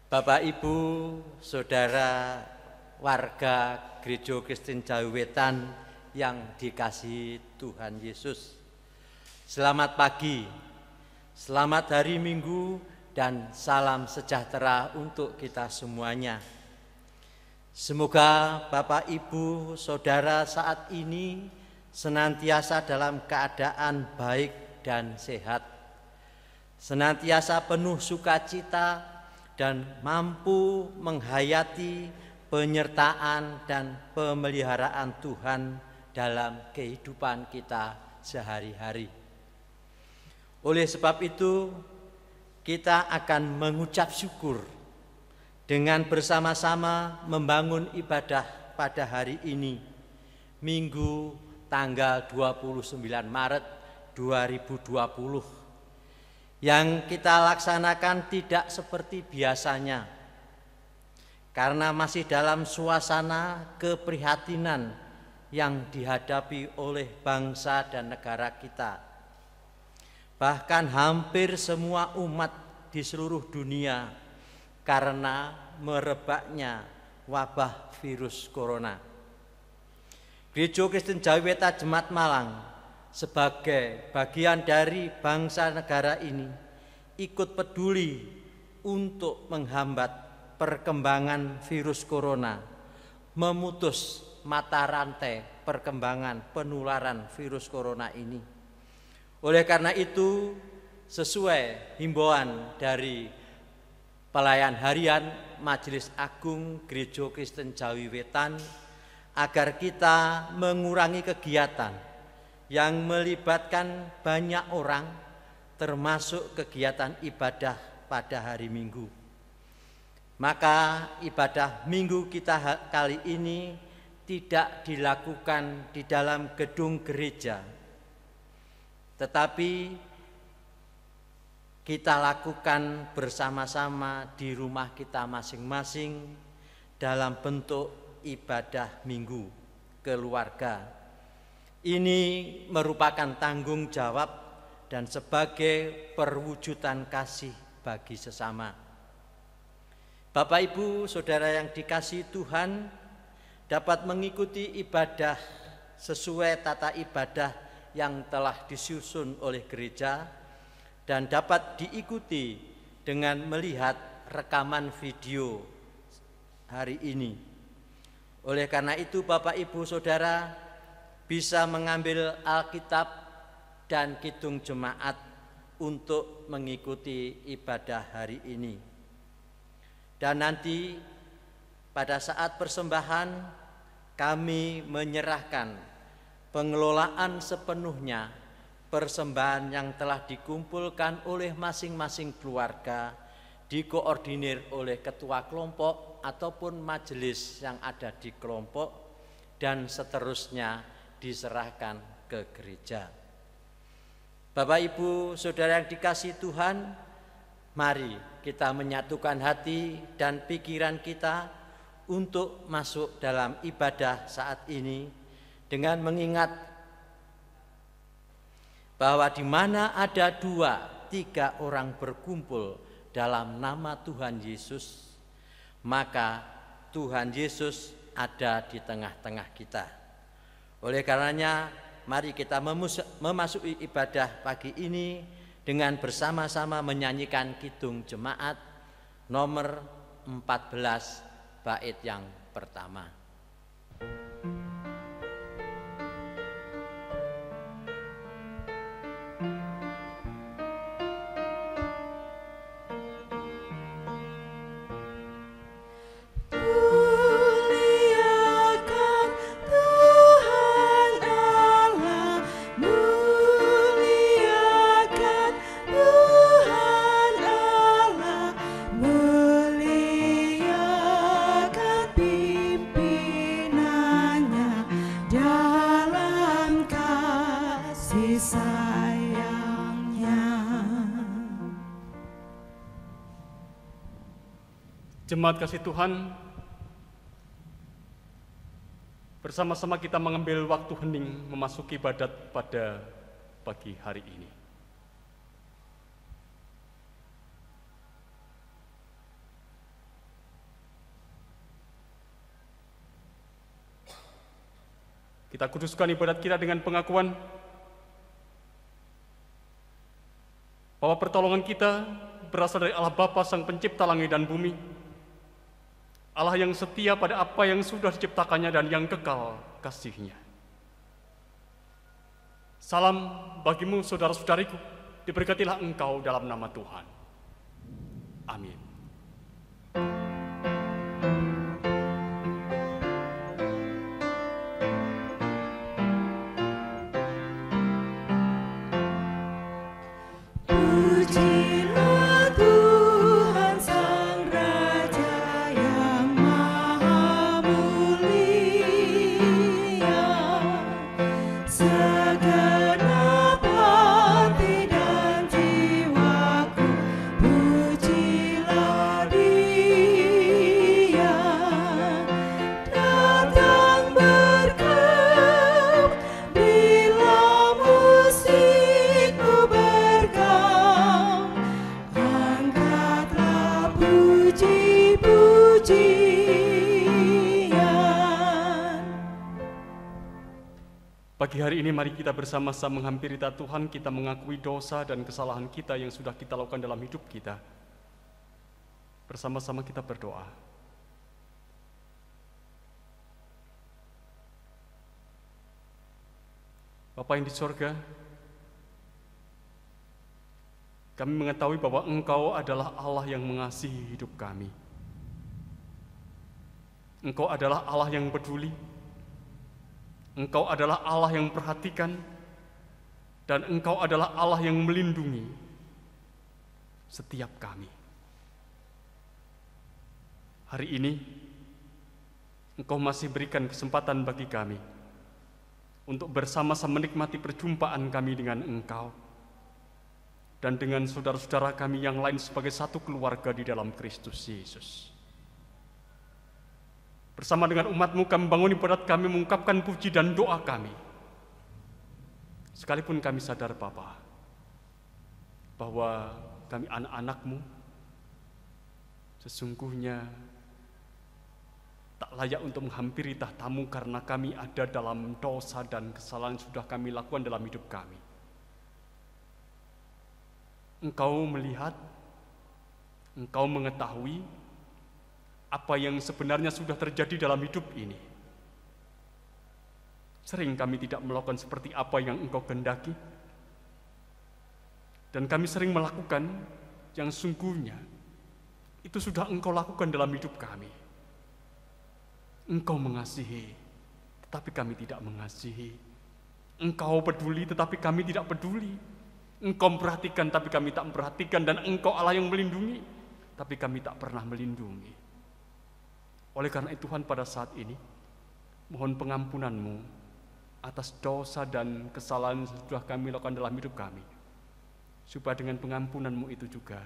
Bapak, Ibu, Saudara, warga Gereja Kristen Jawi Wetan yang dikasihi Tuhan Yesus. Selamat pagi, selamat hari Minggu, dan salam sejahtera untuk kita semuanya. Semoga Bapak, Ibu, Saudara saat ini senantiasa dalam keadaan baik dan sehat, senantiasa penuh sukacita dan mampu menghayati penyertaan dan pemeliharaan Tuhan dalam kehidupan kita sehari-hari. Oleh sebab itu, kita akan mengucap syukur dengan bersama-sama membangun ibadah pada hari ini, Minggu tanggal 29 Maret 2020. Yang kita laksanakan tidak seperti biasanya, karena masih dalam suasana keprihatinan yang dihadapi oleh bangsa dan negara kita. Bahkan hampir semua umat di seluruh dunia karena merebaknya wabah virus corona. Gereja Kristen Jawi Wetan Jemaat Malang sebagai bagian dari bangsa negara ini ikut peduli untuk menghambat perkembangan virus corona, memutus mata rantai perkembangan penularan virus corona ini. Oleh karena itu, sesuai himbauan dari pelayan harian Majelis Agung Gereja Kristen Jawi Wetan agar kita mengurangi kegiatan yang melibatkan banyak orang, termasuk kegiatan ibadah pada hari Minggu. Maka ibadah Minggu kita kali ini tidak dilakukan di dalam gedung gereja, tetapi kita lakukan bersama-sama di rumah kita masing-masing dalam bentuk ibadah Minggu keluarga. Ini merupakan tanggung jawab dan sebagai perwujudan kasih bagi sesama. Bapak, Ibu, Saudara yang dikasihi Tuhan, dapat mengikuti ibadah sesuai tata ibadah yang telah disusun oleh gereja dan dapat diikuti dengan melihat rekaman video hari ini. Oleh karena itu, Bapak, Ibu, Saudara bisa mengambil Alkitab dan kidung jemaat untuk mengikuti ibadah hari ini. Dan nanti pada saat persembahan kami menyerahkan pengelolaan sepenuhnya persembahan yang telah dikumpulkan oleh masing-masing keluarga, dikoordinir oleh ketua kelompok ataupun majelis yang ada di kelompok, dan seterusnya diserahkan ke gereja. Bapak, Ibu, Saudara yang dikasihi Tuhan, mari kita menyatukan hati dan pikiran kita untuk masuk dalam ibadah saat ini dengan mengingat bahwa di mana ada 2-3 orang berkumpul dalam nama Tuhan Yesus, maka Tuhan Yesus ada di tengah-tengah kita. Oleh karenanya, mari kita memasuki ibadah pagi ini dengan bersama-sama menyanyikan kidung jemaat nomor 14 bait yang pertama. Jemaat kasih Tuhan, bersama-sama kita mengambil waktu hening memasuki ibadat pada pagi hari ini. Kita kuduskan ibadat kita dengan pengakuan bahwa pertolongan kita berasal dari Allah Bapa Sang Pencipta langit dan bumi, Allah yang setia pada apa yang sudah diciptakannya dan yang kekal kasih-Nya. Salam bagimu saudara-saudariku, diberkatilah engkau dalam nama Tuhan. Amin. Pagi hari ini mari kita bersama-sama menghampiri Tuhan, kita mengakui dosa dan kesalahan kita yang sudah kita lakukan dalam hidup kita. Bersama-sama kita berdoa. Bapa yang di sorga, kami mengetahui bahwa Engkau adalah Allah yang mengasihi hidup kami. Engkau adalah Allah yang peduli. Engkau adalah Allah yang memperhatikan, dan Engkau adalah Allah yang melindungi setiap kami. Hari ini, Engkau masih berikan kesempatan bagi kami untuk bersama-sama menikmati perjumpaan kami dengan Engkau dan dengan saudara-saudara kami yang lain sebagai satu keluarga di dalam Kristus Yesus. Bersama dengan umat-Mu kami bangun ibadat kami, mengungkapkan puji dan doa kami. Sekalipun kami sadar Bapa, bahwa kami anak-anak-Mu sesungguhnya tak layak untuk menghampiri tahta-Mu karena kami ada dalam dosa dan kesalahan yang sudah kami lakukan dalam hidup kami. Engkau melihat, Engkau mengetahui apa yang sebenarnya sudah terjadi dalam hidup ini. Sering kami tidak melakukan seperti apa yang Engkau kehendaki, dan kami sering melakukan yang sungguhnya itu sudah Engkau lakukan dalam hidup kami. Engkau mengasihi, tetapi kami tidak mengasihi. Engkau peduli, tetapi kami tidak peduli. Engkau memperhatikan, tapi kami tak memperhatikan. Dan Engkau Allah yang melindungi, tapi kami tak pernah melindungi. Oleh karena itu Tuhan, pada saat ini mohon pengampunan-Mu atas dosa dan kesalahan yang sudah kami lakukan dalam hidup kami, supaya dengan pengampunan-Mu itu juga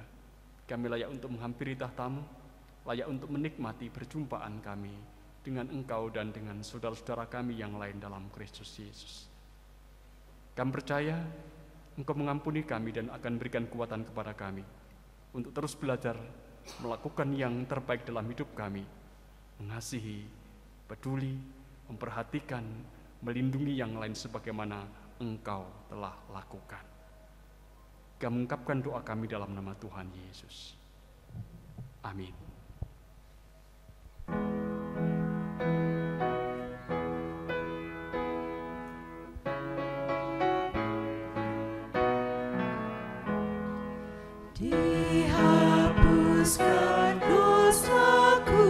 kami layak untuk menghampiri tahta-Mu, layak untuk menikmati perjumpaan kami dengan Engkau dan dengan saudara-saudara kami yang lain dalam Kristus Yesus. Kami percaya Engkau mengampuni kami dan akan berikan kekuatan kepada kami untuk terus belajar melakukan yang terbaik dalam hidup kami, mengasihi, peduli, memperhatikan, melindungi yang lain sebagaimana Engkau telah lakukan. Kami mengungkapkan doa kami dalam nama Tuhan Yesus. Amin. Dihapuskan dosaku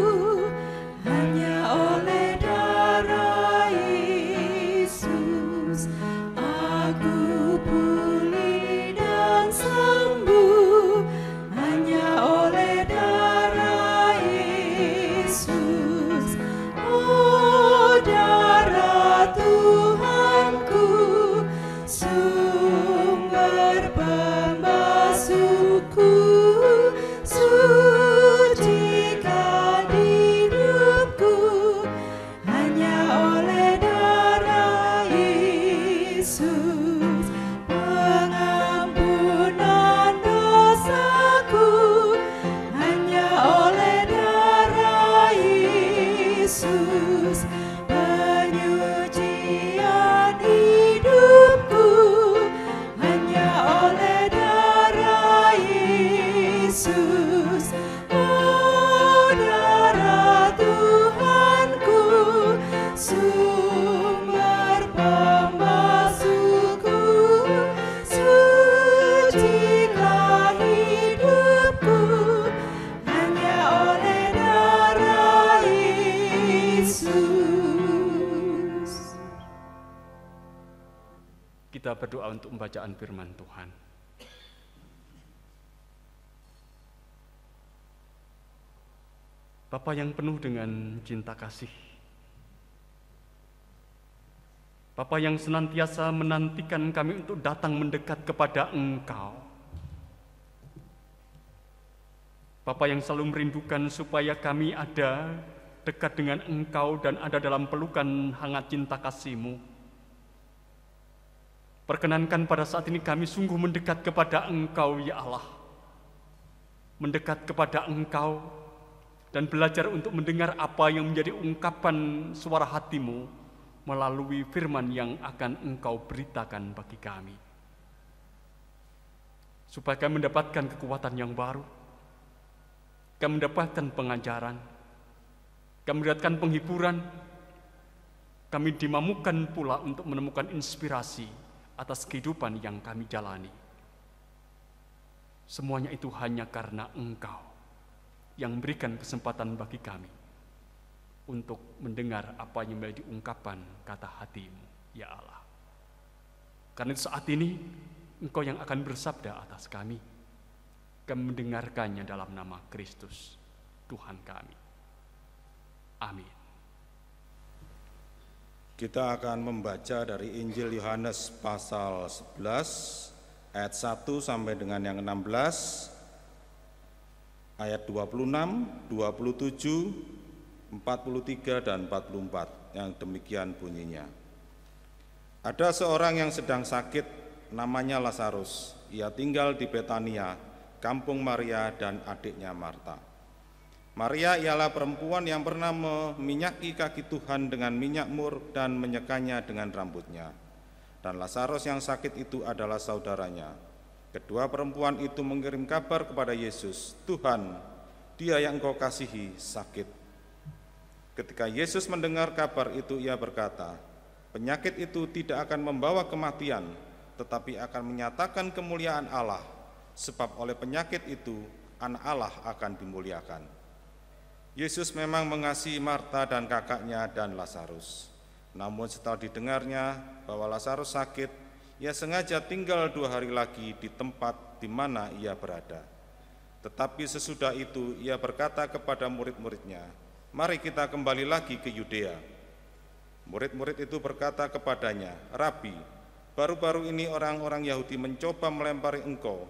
hanya oleh darah Yesus. Aku pulih dan sembuh hanya oleh darah pembacaan firman Tuhan. Bapa yang penuh dengan cinta kasih, Bapa yang senantiasa menantikan kami untuk datang mendekat kepada Engkau, Bapa yang selalu merindukan supaya kami ada dekat dengan Engkau dan ada dalam pelukan hangat cinta kasih-Mu. Perkenankan pada saat ini kami sungguh mendekat kepada Engkau, ya Allah. Mendekat kepada Engkau dan belajar untuk mendengar apa yang menjadi ungkapan suara hati-Mu melalui firman yang akan Engkau beritakan bagi kami. Supaya kami mendapatkan kekuatan yang baru, kami mendapatkan pengajaran, kami mendapatkan penghiburan, kami dimamukan pula untuk menemukan inspirasi atas kehidupan yang kami jalani. Semuanya itu hanya karena Engkau yang memberikan kesempatan bagi kami untuk mendengar apa yang menjadi ungkapan kata hati-Mu, ya Allah. Karena saat ini Engkau yang akan bersabda atas kami. Kami mendengarkannya dalam nama Kristus, Tuhan kami. Amin. Kita akan membaca dari Injil Yohanes pasal 11 ayat 1 sampai dengan yang 16, ayat 26, 27, 43 dan 44 yang demikian bunyinya. Ada seorang yang sedang sakit, namanya Lazarus. Ia tinggal di Betania, kampung Maria dan adiknya Marta. Maria ialah perempuan yang pernah meminyaki kaki Tuhan dengan minyak mur dan menyekanya dengan rambutnya. Dan Lazarus yang sakit itu adalah saudaranya. Kedua perempuan itu mengirim kabar kepada Yesus, "Tuhan, dia yang Engkau kasihi sakit." Ketika Yesus mendengar kabar itu, ia berkata, "Penyakit itu tidak akan membawa kematian, tetapi akan menyatakan kemuliaan Allah, sebab oleh penyakit itu Anak Allah akan dimuliakan." Yesus memang mengasihi Marta dan kakaknya dan Lazarus. Namun setelah didengarnya bahwa Lazarus sakit, ia sengaja tinggal 2 hari lagi di tempat di mana ia berada. Tetapi sesudah itu ia berkata kepada murid-muridnya, "Mari kita kembali lagi ke Yudea." Murid-murid itu berkata kepadanya, "Rabi, baru-baru ini orang-orang Yahudi mencoba melempari Engkau.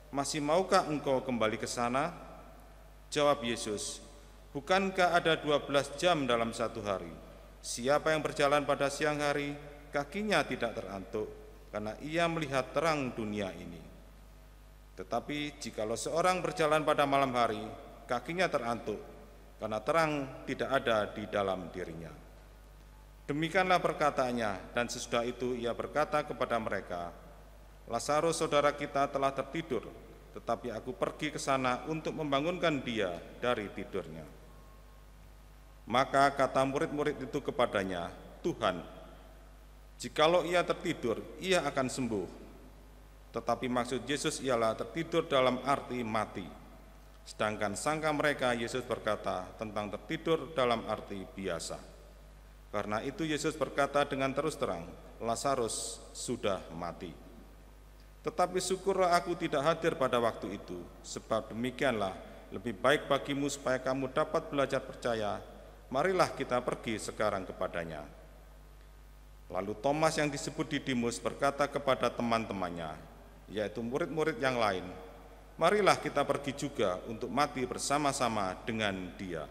Masih maukah Engkau kembali ke sana?" Jawab Yesus, "Bukankah ada 12 jam dalam satu hari? Siapa yang berjalan pada siang hari, kakinya tidak terantuk, karena ia melihat terang dunia ini. Tetapi jikalau seorang berjalan pada malam hari, kakinya terantuk, karena terang tidak ada di dalam dirinya." Demikianlah perkataannya, dan sesudah itu ia berkata kepada mereka, "Lazarus saudara kita telah tertidur, tetapi aku pergi ke sana untuk membangunkan dia dari tidurnya." Maka kata murid-murid itu kepadanya, "Tuhan, jikalau ia tertidur, ia akan sembuh." Tetapi maksud Yesus ialah tertidur dalam arti mati. Sedangkan sangka mereka Yesus berkata tentang tertidur dalam arti biasa. Karena itu Yesus berkata dengan terus terang, "Lazarus sudah mati." Tetapi syukurlah aku tidak hadir pada waktu itu, sebab demikianlah lebih baik bagimu supaya kamu dapat belajar percaya. Marilah kita pergi sekarang kepadanya. Lalu Thomas yang disebut Didimus berkata kepada teman-temannya, yaitu murid-murid yang lain, "Marilah kita pergi juga untuk mati bersama-sama dengan dia."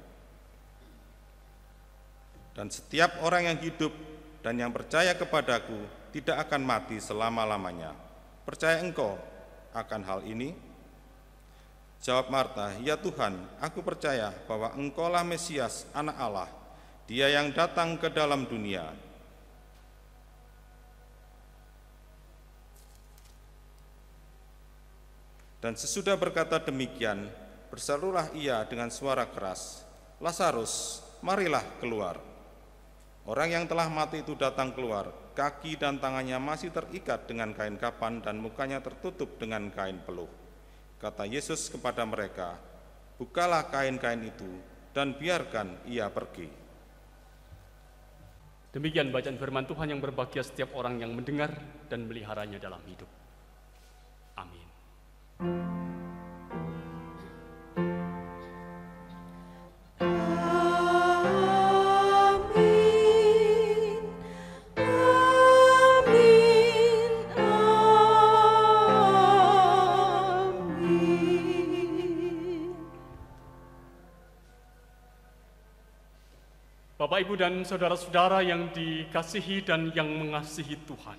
Dan setiap orang yang hidup dan yang percaya kepadaku tidak akan mati selama-lamanya. Percaya engkau akan hal ini? Jawab Marta, "Ya Tuhan, aku percaya bahwa Engkaulah Mesias, Anak Allah, Dia yang datang ke dalam dunia." Dan sesudah berkata demikian, berserulah ia dengan suara keras, "Lazarus, marilah keluar." Orang yang telah mati itu datang keluar, kaki dan tangannya masih terikat dengan kain kapan dan mukanya tertutup dengan kain peluh. Kata Yesus kepada mereka, "Bukalah kain-kain itu dan biarkan ia pergi." Demikian bacaan firman Tuhan yang berbahagia setiap orang yang mendengar dan meliharanya dalam hidup. Amin. Bapak, Ibu, dan saudara-saudara yang dikasihi dan yang mengasihi Tuhan.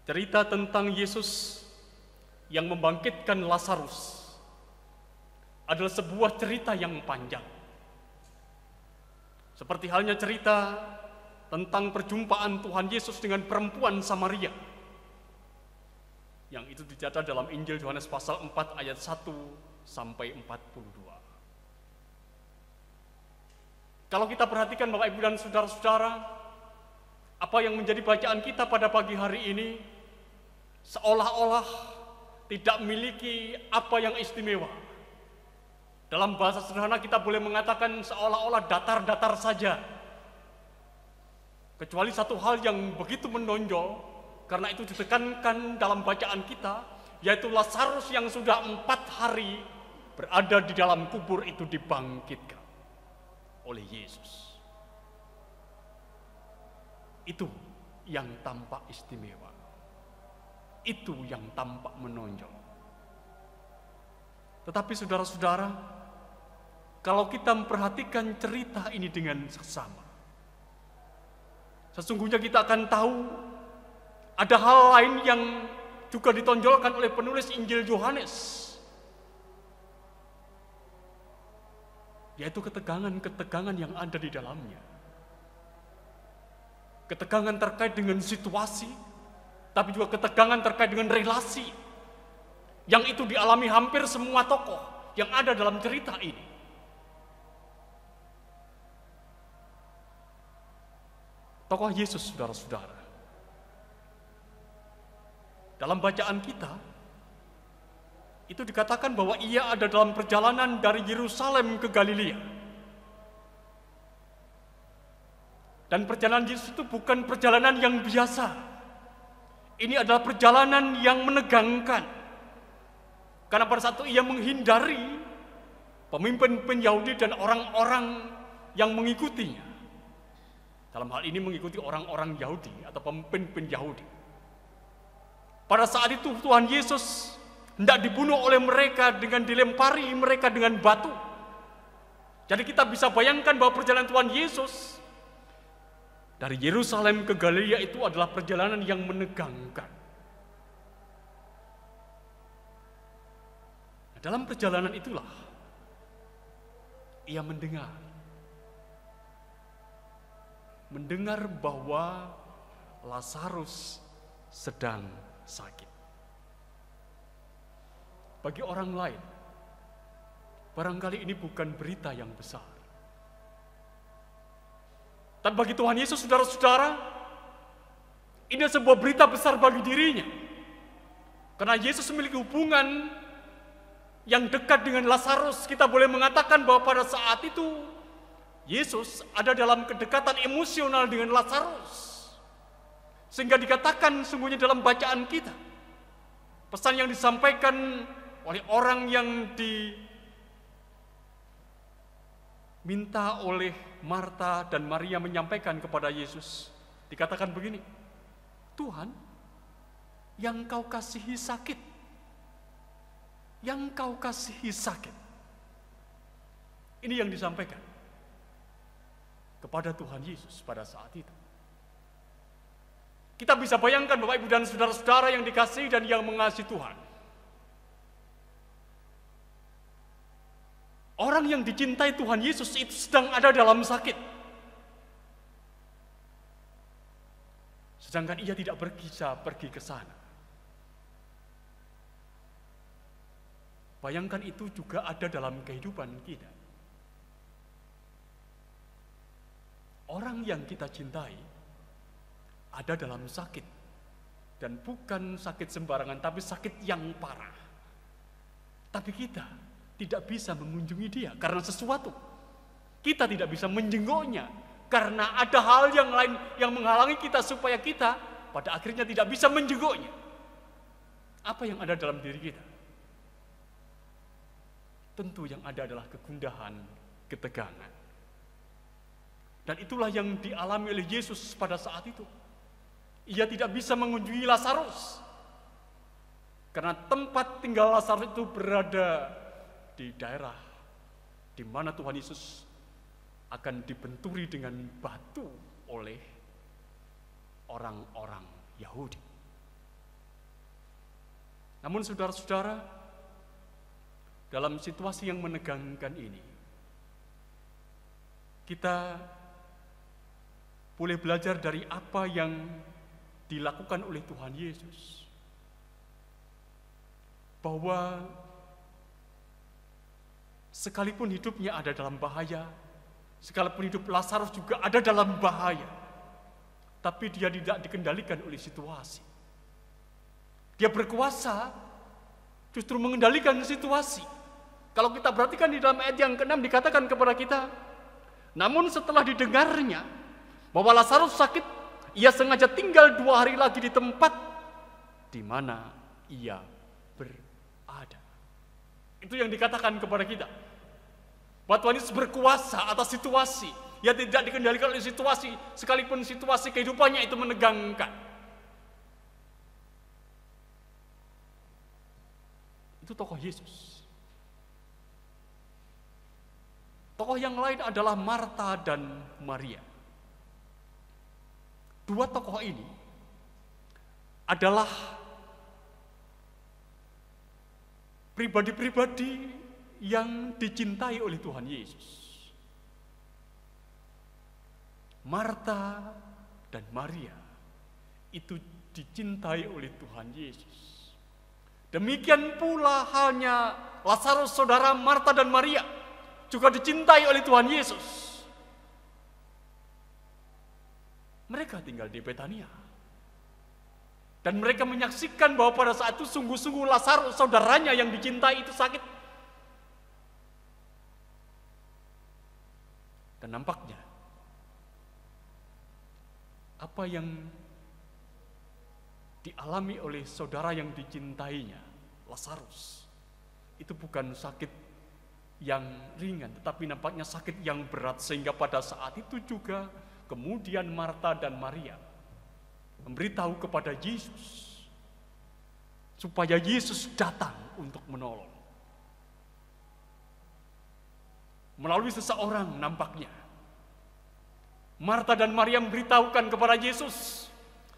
Cerita tentang Yesus yang membangkitkan Lazarus adalah sebuah cerita yang panjang. Seperti halnya cerita tentang perjumpaan Tuhan Yesus dengan perempuan Samaria, yang itu dicatat dalam Injil Yohanes pasal 4 ayat 1 sampai 42. Kalau kita perhatikan Bapak, Ibu, dan saudara-saudara, apa yang menjadi bacaan kita pada pagi hari ini seolah-olah tidak memiliki apa yang istimewa. Dalam bahasa sederhana kita boleh mengatakan seolah-olah datar-datar saja. Kecuali satu hal yang begitu menonjol, karena itu ditekankan dalam bacaan kita, yaitu Lazarus yang sudah 4 hari berada di dalam kubur itu dibangkitkan oleh Yesus. Itu yang tampak istimewa. Itu yang tampak menonjol. Tetapi saudara-saudara, kalau kita memperhatikan cerita ini dengan seksama, sesungguhnya kita akan tahu ada hal lain yang juga ditonjolkan oleh penulis Injil Yohanes, yaitu ketegangan-ketegangan yang ada di dalamnya. Ketegangan terkait dengan situasi, tapi juga ketegangan terkait dengan relasi, yang itu dialami hampir semua tokoh yang ada dalam cerita ini. Tokoh Yesus, saudara-saudara, dalam bacaan kita, itu dikatakan bahwa ia ada dalam perjalanan dari Yerusalem ke Galilea. Dan perjalanan Yesus itu bukan perjalanan yang biasa. Ini adalah perjalanan yang menegangkan. Karena pada saat itu ia menghindari pemimpin Yahudi dan orang-orang yang mengikutinya. Dalam hal ini mengikuti orang-orang Yahudi atau pemimpin Yahudi. Pada saat itu Tuhan Yesus hendak dibunuh oleh mereka dengan dilempari mereka dengan batu. Jadi kita bisa bayangkan bahwa perjalanan Tuhan Yesus dari Yerusalem ke Galilea itu adalah perjalanan yang menegangkan. Nah, dalam perjalanan itulah ia mendengar bahwa Lazarus sedang sakit. Bagi orang lain, barangkali ini bukan berita yang besar. Tapi bagi Tuhan Yesus, saudara-saudara, ini sebuah berita besar bagi dirinya. Karena Yesus memiliki hubungan yang dekat dengan Lazarus. Kita boleh mengatakan bahwa pada saat itu, Yesus ada dalam kedekatan emosional dengan Lazarus. Sehingga dikatakan sungguhnya dalam bacaan kita, pesan yang disampaikan oleh orang yang diminta oleh Marta dan Maria menyampaikan kepada Yesus, dikatakan begini, Tuhan, yang kau kasihi sakit. Yang kau kasihi sakit. Ini yang disampaikan kepada Tuhan Yesus pada saat itu. Kita bisa bayangkan Bapak, Ibu, dan saudara-saudara yang dikasihi dan yang mengasihi Tuhan. Orang yang dicintai Tuhan Yesus itu sedang ada dalam sakit. Sedangkan ia tidak bisa pergi ke sana. Bayangkan itu juga ada dalam kehidupan kita. Orang yang kita cintai ada dalam sakit. Dan bukan sakit sembarangan, tapi sakit yang parah. Tapi kita tidak bisa mengunjungi dia karena sesuatu. Kita tidak bisa menjenguknya Karena ada hal yang lain yang menghalangi kita supaya kita pada akhirnya tidak bisa menjenguknya. Apa yang ada dalam diri kita? Tentu yang ada adalah kegundahan, ketegangan. Dan itulah yang dialami oleh Yesus pada saat itu. Ia tidak bisa mengunjungi Lazarus. Karena tempat tinggal Lazarus itu berada di daerah di mana Tuhan Yesus akan dibenturi dengan batu oleh orang-orang Yahudi. Namun saudara-saudara, dalam situasi yang menegangkan ini, kita boleh belajar dari apa yang dilakukan oleh Tuhan Yesus. Bahwa sekalipun hidupnya ada dalam bahaya, sekalipun hidup Lazarus juga ada dalam bahaya, tapi dia tidak dikendalikan oleh situasi. Dia berkuasa justru mengendalikan situasi. Kalau kita perhatikan di dalam ayat yang ke-6 dikatakan kepada kita, namun setelah didengarnya bahwa Lazarus sakit, ia sengaja tinggal 2 hari lagi di tempat di mana ia berada. Itu yang dikatakan kepada kita. Bahwa Tuhan Yesus berkuasa atas situasi. Ia tidak dikendalikan oleh situasi, sekalipun situasi kehidupannya itu menegangkan. Itu tokoh Yesus. Tokoh yang lain adalah Marta dan Maria. 2 tokoh ini adalah pribadi-pribadi yang dicintai oleh Tuhan Yesus. Marta dan Maria itu dicintai oleh Tuhan Yesus. Demikian pula halnya Lazarus, saudara Marta dan Maria, juga dicintai oleh Tuhan Yesus. Mereka tinggal di Betania. Dan mereka menyaksikan bahwa pada saat itu sungguh-sungguh Lazarus, saudaranya yang dicintai itu sakit. Dan nampaknya apa yang dialami oleh saudara yang dicintainya, Lazarus, itu bukan sakit yang ringan, tetapi nampaknya sakit yang berat. Sehingga pada saat itu juga kemudian Marta dan Maria memberitahu kepada Yesus supaya Yesus datang untuk menolong. Melalui seseorang nampaknya Marta dan Maria memberitahukan kepada Yesus,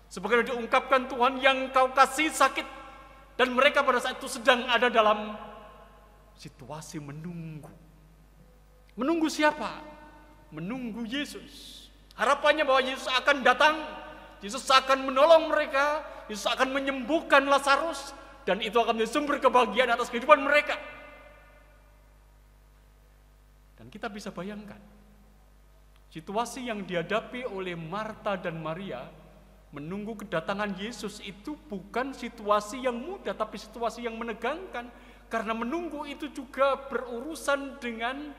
sebagaimana diungkapkan, Tuhan yang kau kasih sakit. Dan mereka pada saat itu sedang ada dalam situasi menunggu. Menunggu siapa? Menunggu Yesus. Harapannya bahwa Yesus akan datang, Yesus akan menolong mereka, Yesus akan menyembuhkan Lazarus, dan itu akan menjadi sumber kebahagiaan atas kehidupan mereka. Dan kita bisa bayangkan, situasi yang dihadapi oleh Marta dan Maria menunggu kedatangan Yesus itu bukan situasi yang mudah, tapi situasi yang menegangkan. Karena menunggu itu juga berurusan dengan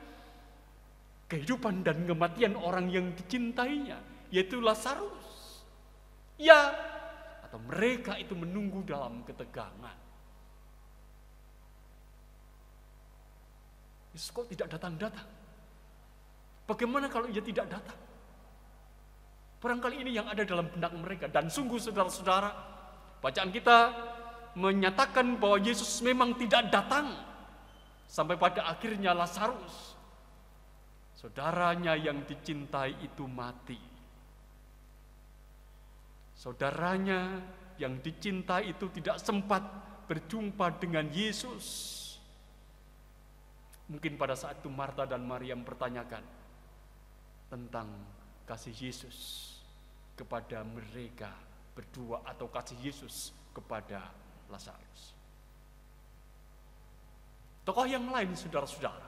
kehidupan dan kematian orang yang dicintainya, yaitu Lazarus. Ya, atau mereka itu menunggu dalam ketegangan. Yesus kok tidak datang-datang? Bagaimana kalau ia tidak datang? Barangkali ini yang ada dalam benak mereka. Dan sungguh saudara-saudara, bacaan kita menyatakan bahwa Yesus memang tidak datang. Sampai pada akhirnya Lazarus, saudaranya yang dicintai itu mati. Saudaranya yang dicintai itu tidak sempat berjumpa dengan Yesus. Mungkin pada saat itu Marta dan Maria mempertanyakan tentang kasih Yesus kepada mereka berdua atau kasih Yesus kepada Lazarus. Tokoh yang lain, saudara-saudara,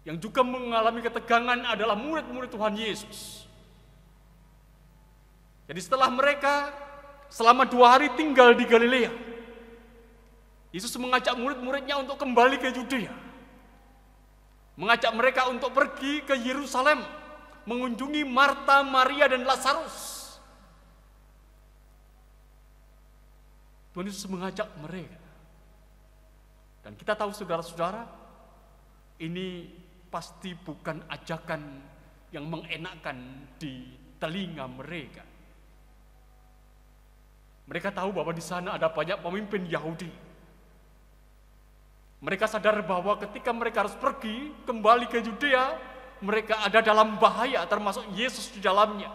yang juga mengalami ketegangan adalah murid-murid Tuhan Yesus. Jadi setelah mereka selama 2 hari tinggal di Galilea, Yesus mengajak murid-muridnya untuk kembali ke Yudea. Mengajak mereka untuk pergi ke Yerusalem, mengunjungi Marta, Maria, dan Lazarus. Tuhan Yesus mengajak mereka. Dan kita tahu saudara-saudara, ini pasti bukan ajakan yang mengenakkan di telinga mereka. Mereka tahu bahwa di sana ada banyak pemimpin Yahudi. Mereka sadar bahwa ketika mereka harus pergi kembali ke Yudea, mereka ada dalam bahaya, termasuk Yesus di dalamnya.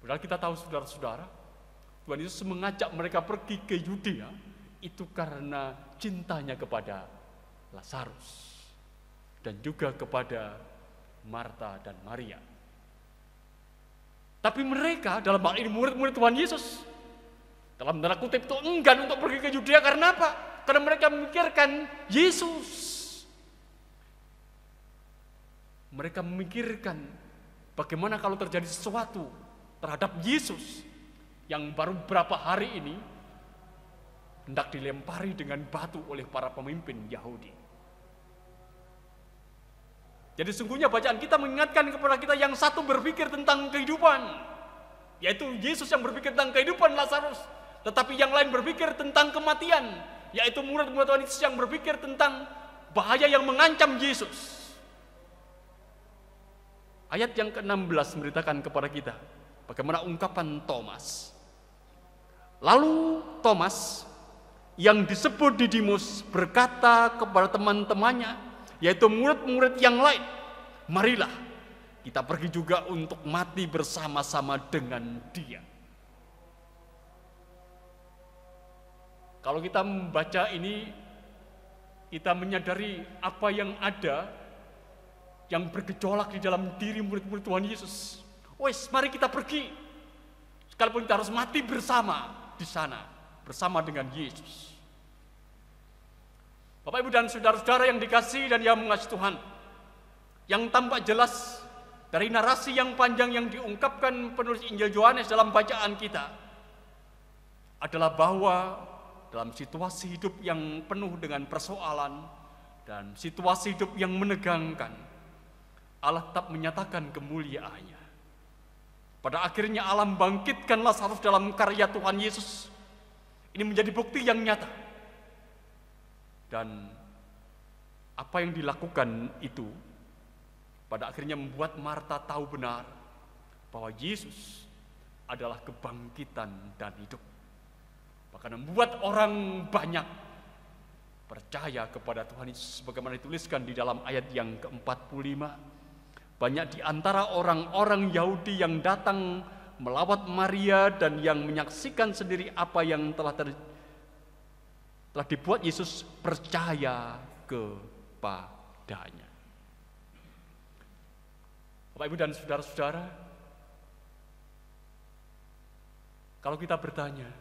Padahal kita tahu saudara-saudara, Tuhan Yesus mengajak mereka pergi ke Yudea itu karena cintanya kepada Lazarus dan juga kepada Marta dan Maria. Tapi mereka dalam hal ini murid-murid Tuhan Yesus dalam tanda kutip itu enggan untuk pergi ke Yudea karena apa? Karena mereka memikirkan Yesus. Mereka memikirkan bagaimana kalau terjadi sesuatu terhadap Yesus yang baru beberapa hari ini hendak dilempari dengan batu oleh para pemimpin Yahudi. Jadi sungguhnya bacaan kita mengingatkan kepada kita yang satu berpikir tentang kehidupan, yaitu Yesus yang berpikir tentang kehidupan Lazarus, tetapi yang lain berpikir tentang kematian, yaitu murid-murid Tuhan Yesus yang berpikir tentang bahaya yang mengancam Yesus. Ayat yang ke-16 memberitakan kepada kita bagaimana ungkapan Thomas. Lalu Thomas yang disebut Didimus berkata kepada teman-temannya, yaitu murid-murid yang lain, marilah kita pergi juga untuk mati bersama-sama dengan dia. Kalau kita membaca ini, kita menyadari apa yang ada yang bergejolak di dalam diri murid-murid Tuhan Yesus. Wes, mari kita pergi. Sekalipun kita harus mati bersama di sana, bersama dengan Yesus. Bapak, Ibu, dan saudara-saudara yang dikasihi dan yang mengasihi Tuhan, yang tampak jelas dari narasi yang panjang yang diungkapkan penulis Injil Yohanes dalam bacaan kita adalah bahwa dalam situasi hidup yang penuh dengan persoalan dan situasi hidup yang menegangkan, Allah tetap menyatakan kemuliaannya. Pada akhirnya Allah membangkitkan Lazarus dalam karya Tuhan Yesus. Ini menjadi bukti yang nyata. Dan apa yang dilakukan itu pada akhirnya membuat Marta tahu benar bahwa Yesus adalah kebangkitan dan hidup. Bahkan membuat orang banyak percaya kepada Tuhan Yesus sebagaimana dituliskan di dalam ayat yang ke-45. Banyak di antara orang-orang Yahudi yang datang melawat Maria dan yang menyaksikan sendiri apa yang telah dibuat Yesus percaya kepadanya. Bapak, Ibu, dan saudara-saudara, kalau kita bertanya,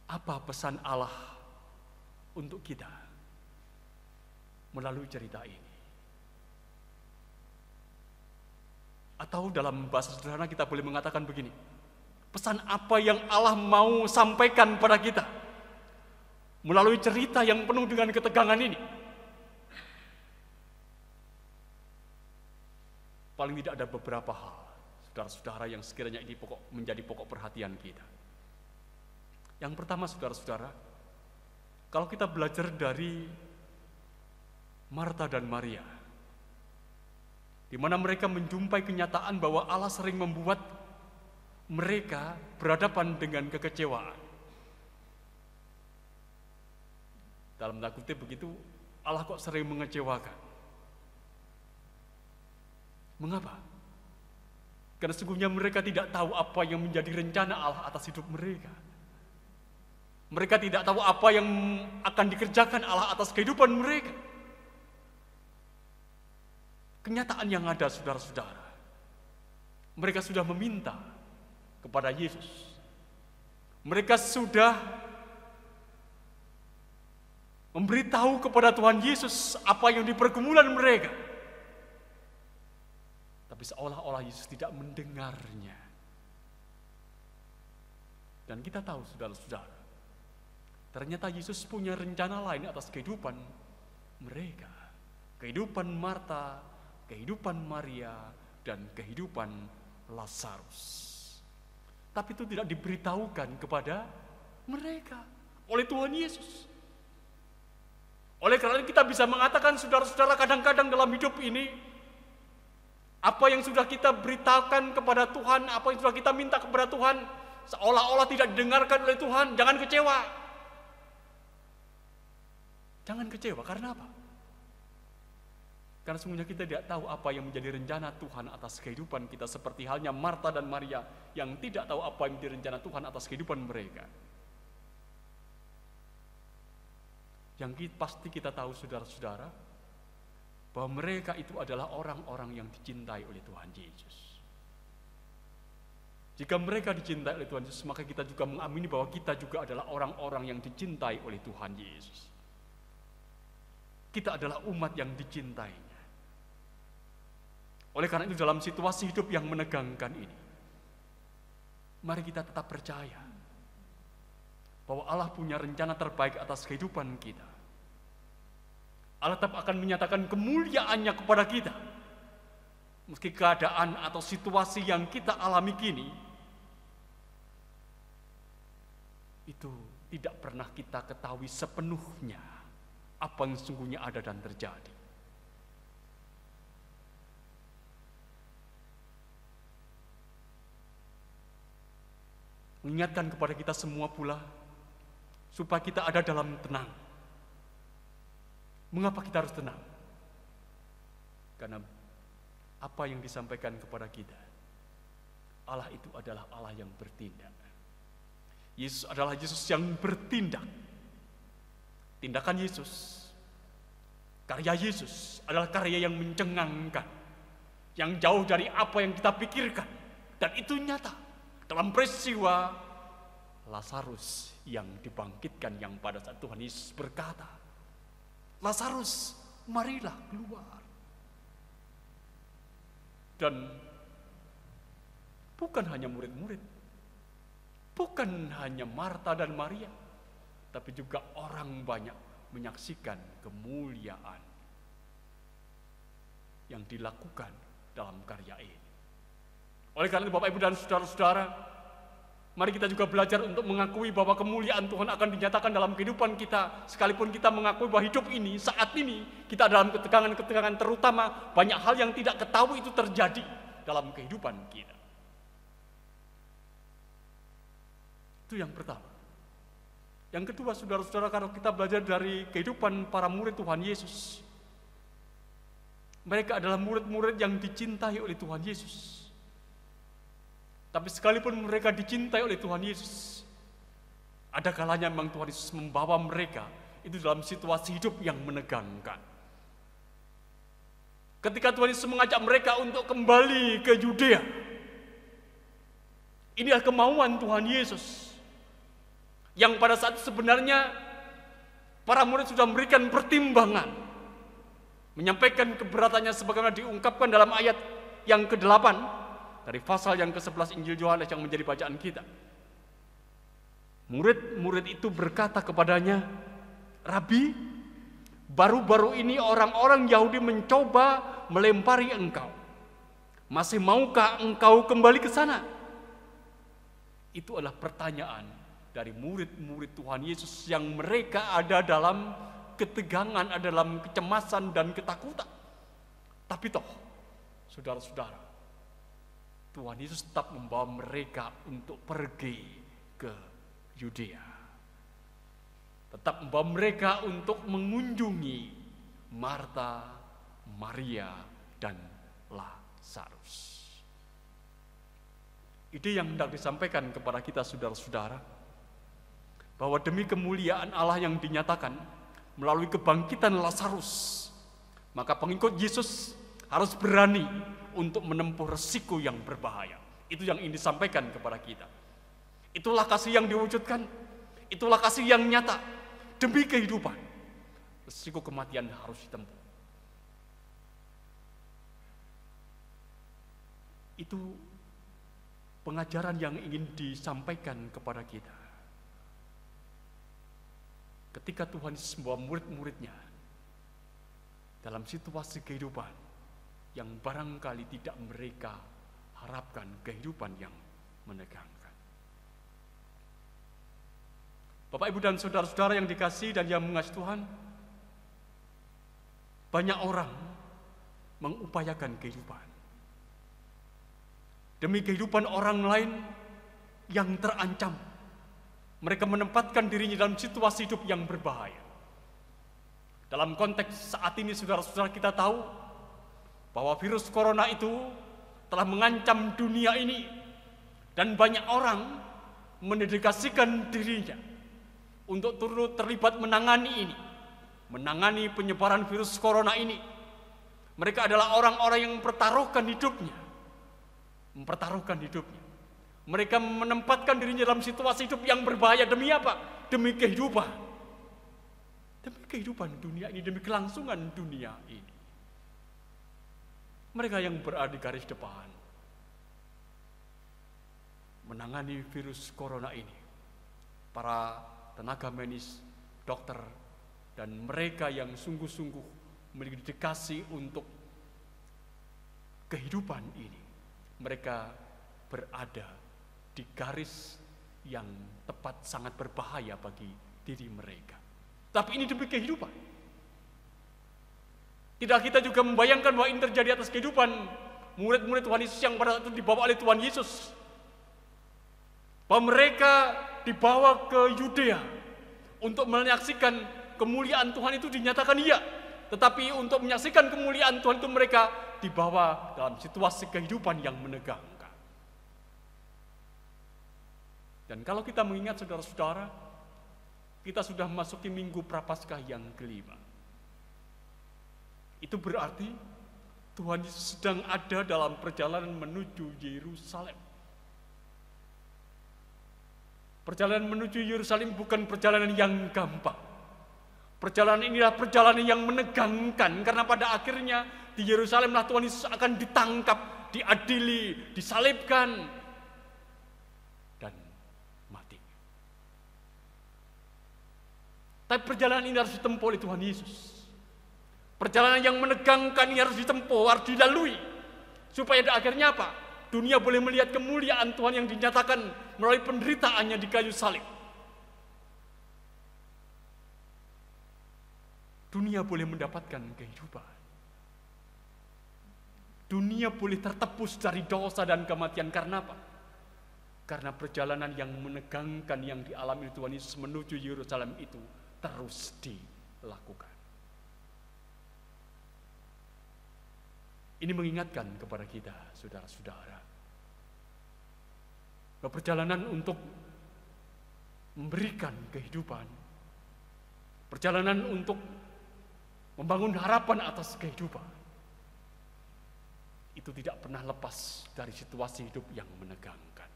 apa pesan Allah untuk kita melalui cerita ini? Atau dalam bahasa sederhana kita boleh mengatakan begini, pesan apa yang Allah mau sampaikan pada kita melalui cerita yang penuh dengan ketegangan ini? Paling tidak ada beberapa hal, saudara-saudara, yang sekiranya ini menjadi pokok perhatian kita. Yang pertama, saudara-saudara, kalau kita belajar dari Marta dan Maria, di mana mereka menjumpai kenyataan bahwa Allah sering membuat mereka berhadapan dengan kekecewaan. Dalam tanda kutip begitu, Allah kok sering mengecewakan. Mengapa? Karena sesungguhnya mereka tidak tahu apa yang menjadi rencana Allah atas hidup mereka. Mereka tidak tahu apa yang akan dikerjakan Allah atas kehidupan mereka. Kenyataan yang ada, saudara-saudara, mereka sudah meminta kepada Yesus. Mereka sudah memberitahu kepada Tuhan Yesus apa yang di pergumulan mereka. Tapi seolah-olah Yesus tidak mendengarnya. Dan kita tahu, saudara-saudara, ternyata Yesus punya rencana lain atas kehidupan mereka. kehidupan Marta, kehidupan Maria, dan kehidupan Lazarus. Tapi itu tidak diberitahukan kepada mereka oleh Tuhan Yesus. Oleh karena itu kita bisa mengatakan, saudara-saudara, kadang-kadang dalam hidup ini, apa yang sudah kita beritakan kepada Tuhan, apa yang sudah kita minta kepada Tuhan, seolah-olah tidak didengarkan oleh Tuhan. Jangan kecewa. Jangan kecewa, karena apa? Karena sungguhnya kita tidak tahu apa yang menjadi rencana Tuhan atas kehidupan kita, seperti halnya Marta dan Maria yang tidak tahu apa yang menjadi rencana Tuhan atas kehidupan mereka. Yang pasti kita tahu, saudara-saudara, bahwa mereka itu adalah orang-orang yang dicintai oleh Tuhan Yesus. Jika mereka dicintai oleh Tuhan Yesus, maka kita juga mengamini bahwa kita juga adalah orang-orang yang dicintai oleh Tuhan Yesus. Kita adalah umat yang dicintainya. Oleh karena itu, dalam situasi hidup yang menegangkan ini, mari kita tetap percaya bahwa Allah punya rencana terbaik atas kehidupan kita. Allah tetap akan menyatakan kemuliaannya kepada kita. Meski keadaan atau situasi yang kita alami kini, itu tidak pernah kita ketahui sepenuhnya apa yang sesungguhnya ada dan terjadi. Mengingatkan kepada kita semua pula, supaya kita ada dalam tenang. Mengapa kita harus tenang? Karena apa yang disampaikan kepada kita, Allah itu adalah Allah yang bertindak. Yesus adalah Yesus yang bertindak. Tindakan Yesus, karya Yesus adalah karya yang mencengangkan, yang jauh dari apa yang kita pikirkan, dan itu nyata. Dalam peristiwa Lazarus yang dibangkitkan, yang pada saat Tuhan Yesus berkata, Lazarus, marilah keluar. Dan bukan hanya murid-murid, bukan hanya Marta dan Maria, tapi juga orang banyak menyaksikan kemuliaan yang dilakukan dalam karya ini. Oleh karena itu, Bapak, Ibu, dan saudara-saudara, mari kita juga belajar untuk mengakui bahwa kemuliaan Tuhan akan dinyatakan dalam kehidupan kita. Sekalipun kita mengakui bahwa hidup ini, saat ini, kita dalam ketegangan-ketegangan, terutama banyak hal yang tidak ketahui itu terjadi dalam kehidupan kita. Itu yang pertama. Yang kedua, saudara-saudara, kalau kita belajar dari kehidupan para murid Tuhan Yesus, mereka adalah murid-murid yang dicintai oleh Tuhan Yesus. Tapi sekalipun mereka dicintai oleh Tuhan Yesus, ada kalanya memang Tuhan Yesus membawa mereka itu dalam situasi hidup yang menegangkan. Ketika Tuhan Yesus mengajak mereka untuk kembali ke Yudea, inilah kemauan Tuhan Yesus, yang pada saat itu sebenarnya para murid sudah memberikan pertimbangan, menyampaikan keberatannya sebagaimana diungkapkan dalam ayat yang ke-8 dari pasal yang ke-11 Injil Yohanes yang menjadi bacaan kita. Murid-murid itu berkata kepadanya, Rabi, baru-baru ini orang-orang Yahudi mencoba melempari engkau. Masih maukah engkau kembali ke sana? Itu adalah pertanyaan dari murid-murid Tuhan Yesus yang mereka ada dalam ketegangan, ada dalam kecemasan dan ketakutan. Tapi toh, saudara-saudara, Tuhan Yesus tetap membawa mereka untuk pergi ke Yudea. Tetap membawa mereka untuk mengunjungi Marta, Maria, dan Lazarus. Ide yang hendak disampaikan kepada kita, saudara-saudara, bahwa demi kemuliaan Allah yang dinyatakan melalui kebangkitan Lazarus, maka pengikut Yesus harus berani untuk menempuh resiko yang berbahaya. Itu yang ingin disampaikan kepada kita. Itulah kasih yang diwujudkan, itulah kasih yang nyata. Demi kehidupan, resiko kematian harus ditempuh. Itu pengajaran yang ingin disampaikan kepada kita. Ketika Tuhan Yesus membawa murid-muridnya dalam situasi kehidupan yang barangkali tidak mereka harapkan, kehidupan yang menegangkan. Bapak, Ibu, dan saudara-saudara yang dikasihi dan yang mengasihi Tuhan, banyak orang mengupayakan kehidupan demi kehidupan orang lain yang terancam. Mereka menempatkan dirinya dalam situasi hidup yang berbahaya. Dalam konteks saat ini, saudara-saudara, kita tahu bahwa virus corona itu telah mengancam dunia ini, dan banyak orang mendedikasikan dirinya untuk turut terlibat menangani penyebaran virus corona ini. Mereka adalah orang-orang yang mempertaruhkan hidupnya. Mereka menempatkan dirinya dalam situasi hidup yang berbahaya. Demi apa? Demi kehidupan. Demi kehidupan dunia ini, demi kelangsungan dunia ini. Mereka yang berada di garis depan menangani virus corona ini, para tenaga medis, dokter, dan mereka yang sungguh-sungguh mendedikasi untuk kehidupan ini. Mereka berada di garis yang tepat, sangat berbahaya bagi diri mereka. Tapi ini demi kehidupan. Tidak kita juga membayangkan bahwa ini terjadi atas kehidupan murid-murid Tuhan Yesus yang pada saat itu dibawa oleh Tuhan Yesus. Bahwa mereka dibawa ke Yudea untuk menyaksikan kemuliaan Tuhan itu dinyatakan iya. Tetapi untuk menyaksikan kemuliaan Tuhan itu mereka dibawa dalam situasi kehidupan yang menegangkan. Dan kalau kita mengingat, saudara-saudara, kita sudah memasuki minggu Prapaskah yang kelima. Itu berarti Tuhan Yesus sedang ada dalam perjalanan menuju Yerusalem. Perjalanan menuju Yerusalem bukan perjalanan yang gampang. Perjalanan inilah perjalanan yang menegangkan, karena pada akhirnya di Yerusalemlah Tuhan Yesus akan ditangkap, diadili, disalibkan, dan mati. Tapi perjalanan ini harus ditempuh oleh Tuhan Yesus. Perjalanan yang menegangkan ini harus ditempuh, harus dilalui, supaya pada akhirnya apa? Dunia boleh melihat kemuliaan Tuhan yang dinyatakan melalui penderitaannya di kayu salib. Dunia boleh mendapatkan kehidupan. Dunia boleh tertebus dari dosa dan kematian. Karena apa? Karena perjalanan yang menegangkan yang dialami Tuhan Yesus menuju Yerusalem itu terus dilakukan. Ini mengingatkan kepada kita, saudara-saudara, bahwa perjalanan untuk memberikan kehidupan, perjalanan untuk membangun harapan atas kehidupan, itu tidak pernah lepas dari situasi hidup yang menegangkan.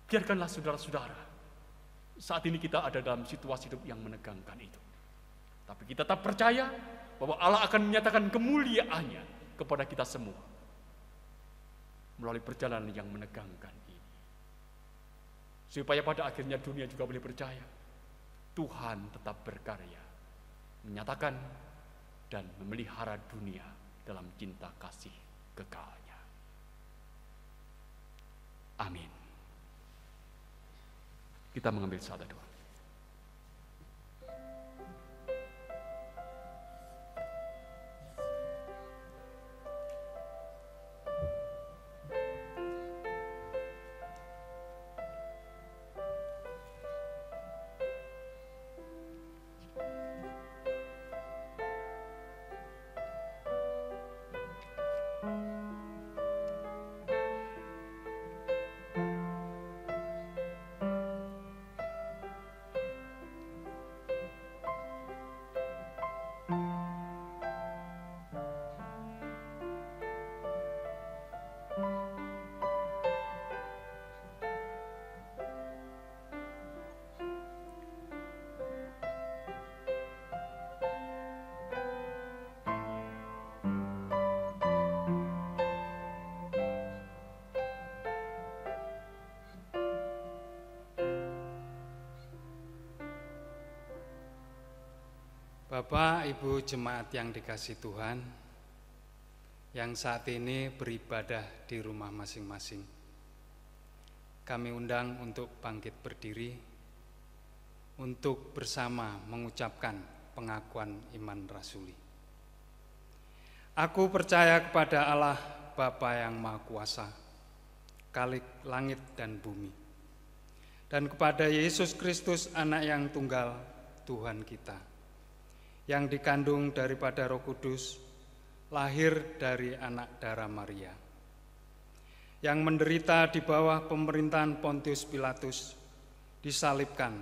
Biarkanlah saudara-saudara, saat ini kita ada dalam situasi hidup yang menegangkan itu. Tapi kita tetap percaya bahwa Allah akan menyatakan kemuliaannya kepada kita semua melalui perjalanan yang menegangkan ini. Supaya pada akhirnya dunia juga boleh percaya Tuhan tetap berkarya, menyatakan dan memelihara dunia dalam cinta kasih kekalnya. Amin. Kita mengambil saat doa. Bapak, Ibu jemaat yang dikasihi Tuhan, yang saat ini beribadah di rumah masing-masing, kami undang untuk bangkit berdiri, untuk bersama mengucapkan pengakuan iman rasuli. Aku percaya kepada Allah Bapa yang Maha Kuasa, Khalik langit dan bumi, dan kepada Yesus Kristus, Anak yang tunggal Tuhan kita, yang dikandung daripada Roh Kudus, lahir dari anak darah Maria, yang menderita di bawah pemerintahan Pontius Pilatus, disalibkan,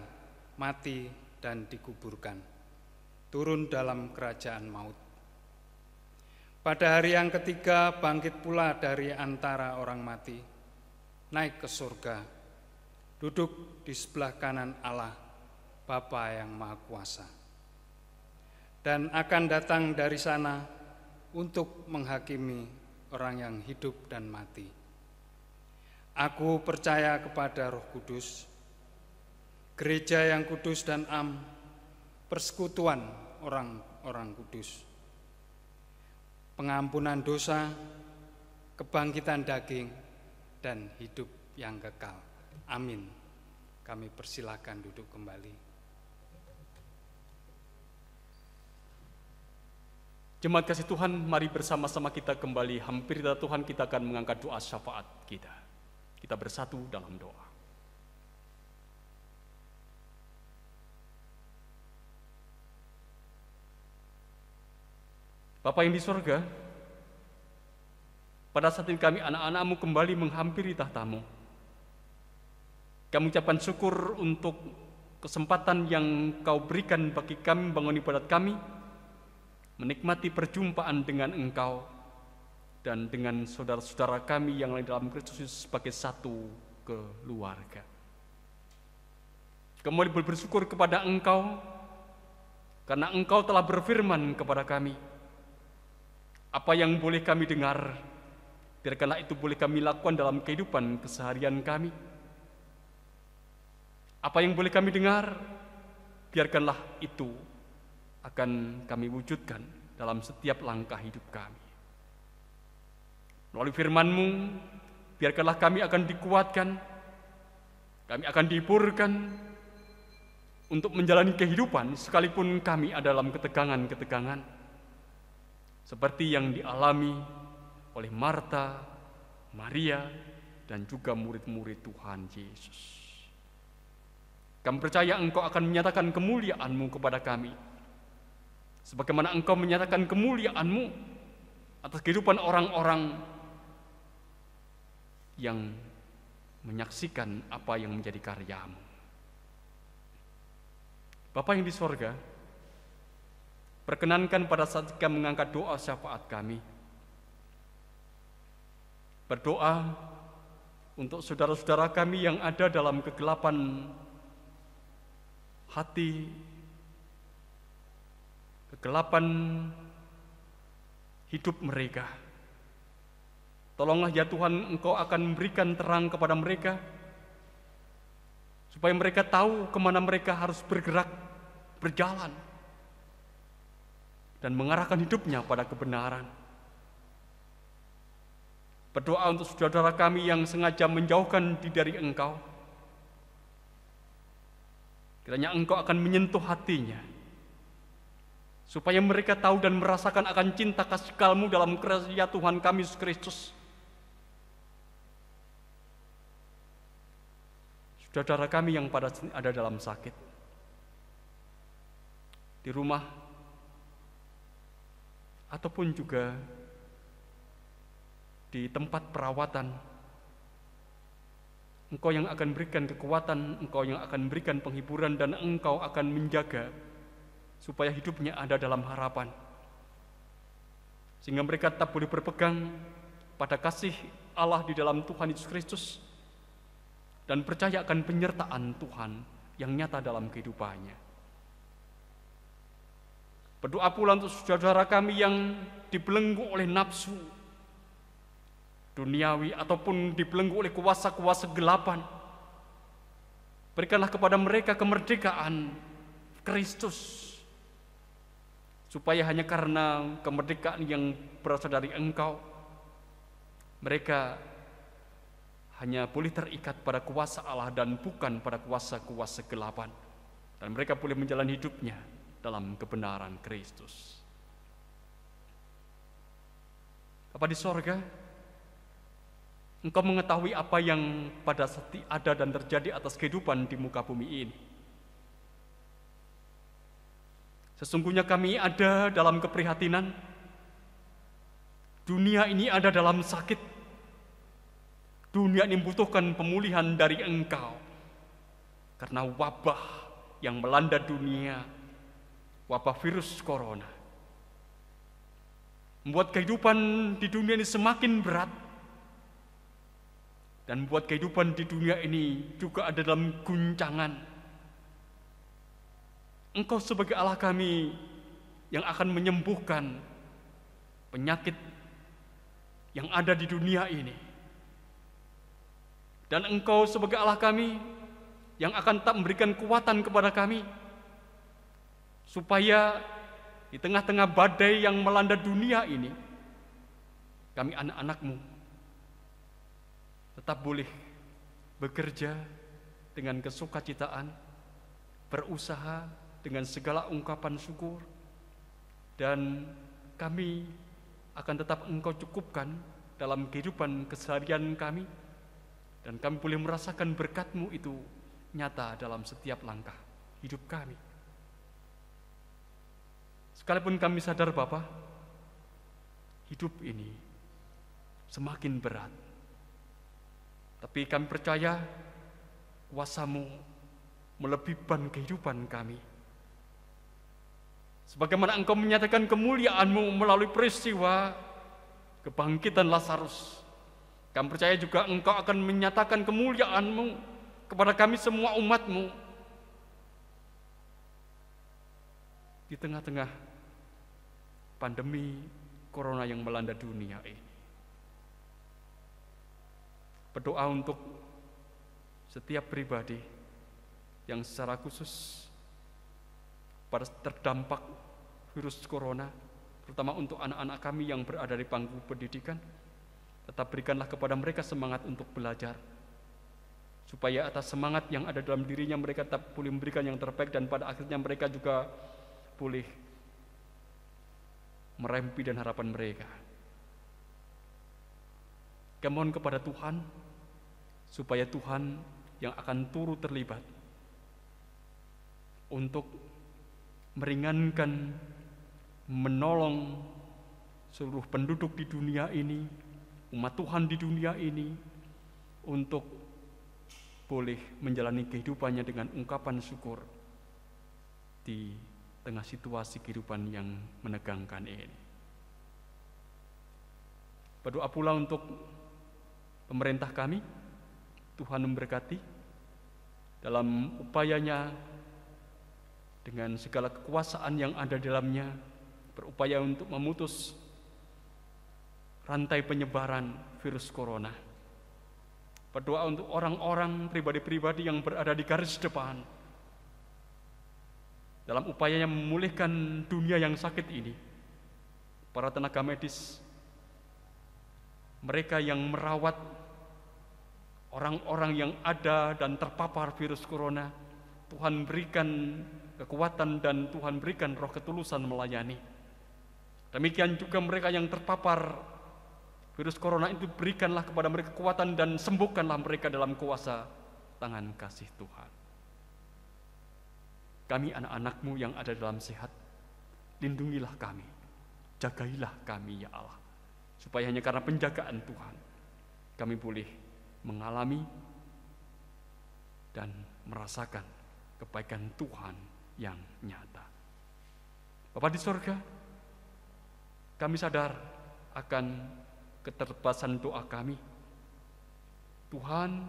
mati dan dikuburkan, turun dalam kerajaan maut. Pada hari yang ketiga bangkit pula dari antara orang mati, naik ke surga, duduk di sebelah kanan Allah, Bapa yang Maha Kuasa, dan akan datang dari sana untuk menghakimi orang yang hidup dan mati. Aku percaya kepada Roh Kudus, gereja yang kudus dan am, persekutuan orang-orang kudus, pengampunan dosa, kebangkitan daging, dan hidup yang kekal. Amin. Kami persilakan duduk kembali. Jemaat kasih Tuhan, mari bersama-sama kita kembali hampir kepada Tuhan. Kita akan mengangkat doa syafaat kita. Kita bersatu dalam doa. Bapa yang di surga, pada saat ini kami anak-anak-Mu kembali menghampiri tahta-Mu. Kami ucapkan syukur untuk kesempatan yang Kau berikan bagi kami membangun ibadat kami, menikmati perjumpaan dengan Engkau dan dengan saudara-saudara kami yang lain dalam Kristus sebagai satu keluarga. Kembali bersyukur kepada Engkau karena Engkau telah berfirman kepada kami, apa yang boleh kami dengar, biarkanlah itu boleh kami lakukan dalam kehidupan keseharian kami. Apa yang boleh kami dengar, biarkanlah itu akan kami wujudkan dalam setiap langkah hidup kami. Melalui firman-Mu, biarkanlah kami akan dikuatkan, kami akan dihiburkan untuk menjalani kehidupan sekalipun kami ada dalam ketegangan-ketegangan, seperti yang dialami oleh Marta, Maria, dan juga murid-murid Tuhan Yesus. Kami percaya Engkau akan menyatakan kemuliaan-Mu kepada kami, sebagaimana Engkau menyatakan kemuliaan-Mu atas kehidupan orang-orang yang menyaksikan apa yang menjadi karya-Mu. Bapa yang di sorga, perkenankan pada saat kita mengangkat doa syafaat kami, berdoa untuk saudara-saudara kami yang ada dalam kegelapan hati, kegelapan hidup mereka. Tolonglah ya Tuhan, Engkau akan memberikan terang kepada mereka, supaya mereka tahu kemana mereka harus bergerak, berjalan, dan mengarahkan hidupnya pada kebenaran. Berdoa untuk saudara kami yang sengaja menjauhkan diri dari Engkau, kiranya Engkau akan menyentuh hatinya, supaya mereka tahu dan merasakan akan cinta kasih Kamu dalam karya Tuhan kami Yesus Kristus. Saudara kami yang pada ada dalam sakit, di rumah, ataupun juga di tempat perawatan, Engkau yang akan berikan kekuatan, Engkau yang akan berikan penghiburan, dan Engkau akan menjaga supaya hidupnya ada dalam harapan, sehingga mereka tetap boleh berpegang pada kasih Allah di dalam Tuhan Yesus Kristus dan percaya akan penyertaan Tuhan yang nyata dalam kehidupannya. Berdoa pula untuk saudara kami yang dibelenggu oleh nafsu duniawi ataupun dibelenggu oleh kuasa-kuasa kegelapan. Berikanlah kepada mereka kemerdekaan Kristus, supaya hanya karena kemerdekaan yang berasal dari Engkau, mereka hanya boleh terikat pada kuasa Allah dan bukan pada kuasa-kuasa kegelapan, dan mereka boleh menjalani hidupnya dalam kebenaran Kristus. Bapa di sorga, Engkau mengetahui apa yang pada saat ada dan terjadi atas kehidupan di muka bumi ini. Sesungguhnya kami ada dalam keprihatinan. Dunia ini ada dalam sakit. Dunia ini membutuhkan pemulihan dari Engkau. Karena wabah yang melanda dunia, wabah virus corona, membuat kehidupan di dunia ini semakin berat. Dan membuat kehidupan di dunia ini juga ada dalam guncangan. Engkau sebagai Allah kami yang akan menyembuhkan penyakit yang ada di dunia ini. Dan Engkau sebagai Allah kami yang akan tak memberikan kekuatan kepada kami, supaya di tengah-tengah badai yang melanda dunia ini, kami anak-anak-Mu tetap boleh bekerja dengan kesukacitaan, berusaha dengan segala ungkapan syukur, dan kami akan tetap Engkau cukupkan dalam kehidupan keseharian kami, dan kami boleh merasakan berkat-Mu itu nyata dalam setiap langkah hidup kami. Sekalipun kami sadar Bapa, hidup ini semakin berat, tapi kami percaya kuasa-Mu melebihi kehidupan kami. Sebagaimana Engkau menyatakan kemuliaan-Mu melalui peristiwa kebangkitan Lazarus, kami percaya juga Engkau akan menyatakan kemuliaan-Mu kepada kami semua umat-Mu di tengah-tengah pandemi corona yang melanda dunia ini. Berdoa untuk setiap pribadi yang secara khusus pada terdampak virus corona, terutama untuk anak-anak kami yang berada di pangku pendidikan, tetap berikanlah kepada mereka semangat untuk belajar, supaya atas semangat yang ada dalam dirinya mereka tetap boleh memberikan yang terbaik, dan pada akhirnya mereka juga boleh meraih mimpi dan harapan mereka. Kami mohon kepada Tuhan, supaya Tuhan yang akan turut terlibat untuk meringankan, menolong seluruh penduduk di dunia ini, umat Tuhan di dunia ini, untuk boleh menjalani kehidupannya dengan ungkapan syukur di tengah situasi kehidupan yang menegangkan ini. Berdoa pula untuk pemerintah kami, Tuhan memberkati dalam upayanya dengan segala kekuasaan yang ada di dalamnya, berupaya untuk memutus rantai penyebaran virus corona. Berdoa untuk orang-orang, pribadi-pribadi yang berada di garis depan dalam upayanya memulihkan dunia yang sakit ini. Para tenaga medis, mereka yang merawat orang-orang yang ada dan terpapar virus corona, Tuhan berikan kekuatan dan Tuhan berikan roh ketulusan melayani. Demikian juga mereka yang terpapar virus corona itu, berikanlah kepada mereka kekuatan dan sembuhkanlah mereka dalam kuasa tangan kasih Tuhan. Kami anak-anak-Mu yang ada dalam sehat, lindungilah kami, jagailah kami ya Allah, supaya hanya karena penjagaan Tuhan kami boleh mengalami dan merasakan kebaikan Tuhan yang nyata. Bapa di sorga, kami sadar akan keterbatasan doa kami. Tuhan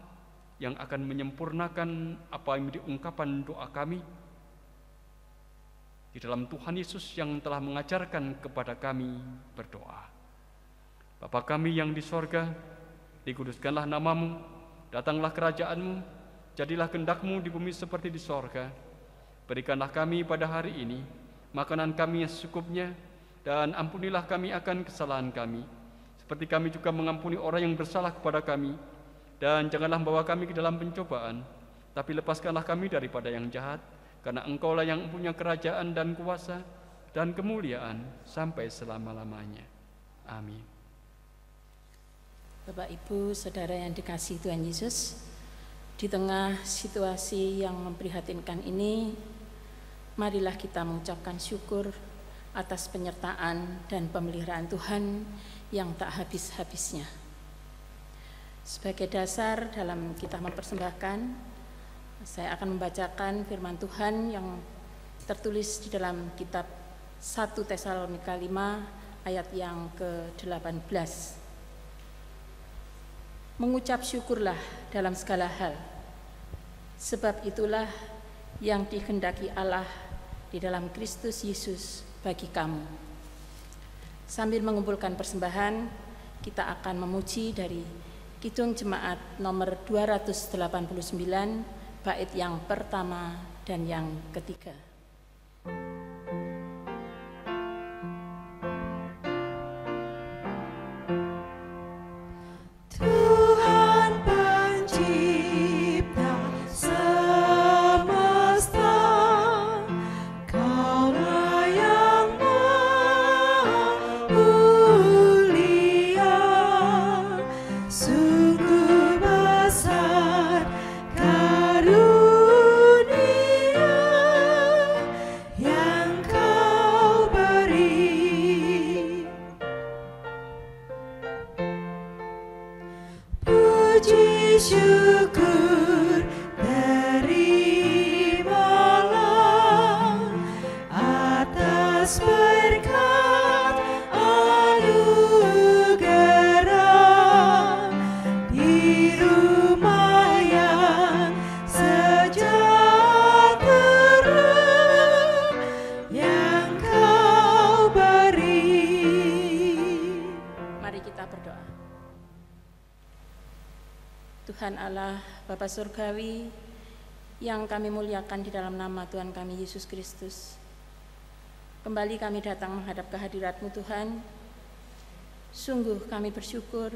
yang akan menyempurnakan apa yang menjadi ungkapan doa kami di dalam Tuhan Yesus yang telah mengajarkan kepada kami berdoa. Bapa kami yang di sorga, dikuduskanlah nama-Mu, datanglah kerajaan-Mu, jadilah kehendak-Mu di bumi seperti di sorga. Berikanlah kami pada hari ini makanan kami yang secukupnya, dan ampunilah kami akan kesalahan kami, seperti kami juga mengampuni orang yang bersalah kepada kami. Dan janganlah membawa kami ke dalam pencobaan, tapi lepaskanlah kami daripada yang jahat, karena Engkau-Lah yang punya kerajaan dan kuasa dan kemuliaan sampai selama-lamanya. Amin. Bapak, Ibu, Saudara yang dikasihi Tuhan Yesus, di tengah situasi yang memprihatinkan ini, marilah kita mengucapkan syukur atas penyertaan dan pemeliharaan Tuhan yang tak habis-habisnya. Sebagai dasar dalam kita mempersembahkan, saya akan membacakan firman Tuhan yang tertulis di dalam kitab 1 Tesalonika 5 ayat yang ke-18. Mengucap syukurlah dalam segala hal, sebab itulah yang dikehendaki Allah di dalam Kristus Yesus bagi kamu. Sambil mengumpulkan persembahan, kita akan memuji dari Kidung Jemaat nomor 289, bait yang pertama dan yang ketiga. Tuhan pencipta semesta, Kaulah yang mulia, sungguh besar karunia yang Kau beri. Puji syukur terimalah atas berkat anugerah di rumah yang sejahtera yang Kau beri. Mari kita berdoa. Tuhan Allah, Bapa Surgawi, yang kami muliakan di dalam nama Tuhan kami Yesus Kristus, kembali kami datang menghadap kehadirat-Mu Tuhan. Sungguh kami bersyukur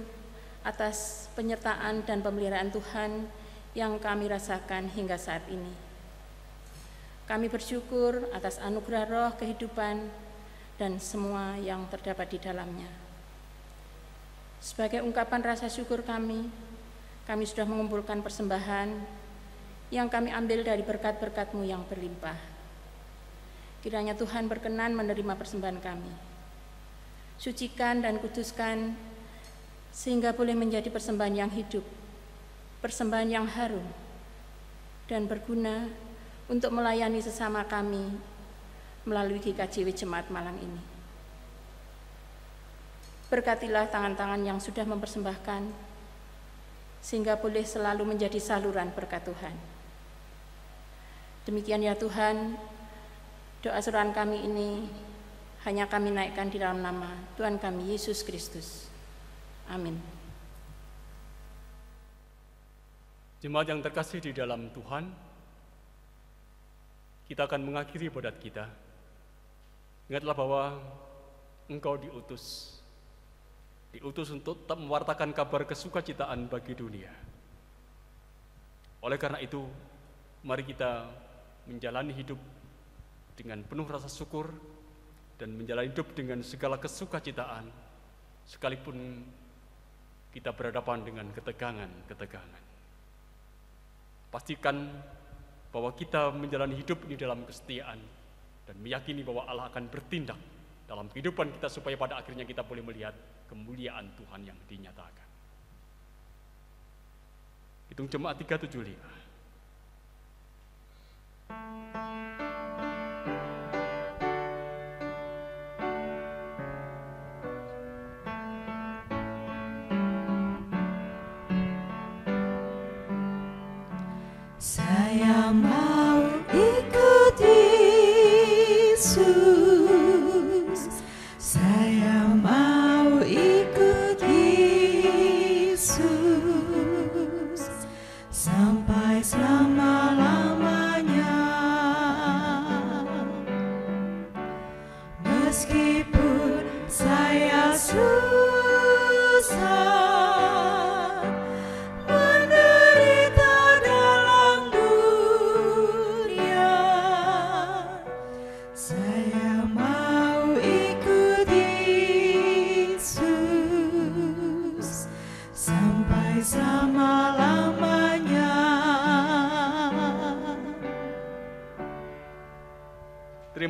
atas penyertaan dan pemeliharaan Tuhan yang kami rasakan hingga saat ini. Kami bersyukur atas anugerah roh kehidupan dan semua yang terdapat di dalamnya. Sebagai ungkapan rasa syukur kami sudah mengumpulkan persembahan yang kami ambil dari berkat-berkat-Mu yang berlimpah. Kiranya Tuhan berkenan menerima persembahan kami. Sucikan dan kuduskan sehingga boleh menjadi persembahan yang hidup, persembahan yang harum, dan berguna untuk melayani sesama kami melalui GKJW Jemaat Malang ini. Berkatilah tangan-tangan yang sudah mempersembahkan, sehingga boleh selalu menjadi saluran berkat Tuhan. Demikian ya Tuhan, doa seruan kami ini hanya kami naikkan di dalam nama Tuhan kami Yesus Kristus. Amin. Jemaat yang terkasih di dalam Tuhan, kita akan mengakhiri ibadat kita. Ingatlah bahwa engkau diutus untuk tetap mewartakan kabar kesukacitaan bagi dunia. Oleh karena itu, mari kita menjalani hidup dengan penuh rasa syukur dan menjalani hidup dengan segala kesukacitaan, sekalipun kita berhadapan dengan ketegangan-ketegangan. Pastikan bahwa kita menjalani hidup ini dalam kesetiaan dan meyakini bahwa Allah akan bertindak dalam kehidupan kita supaya pada akhirnya kita boleh melihat kemuliaan Tuhan yang dinyatakan. Hitung Jemaat 375. Saya mau ikut Yesus, saya mau ikut Yesus sampai selama-lamanya.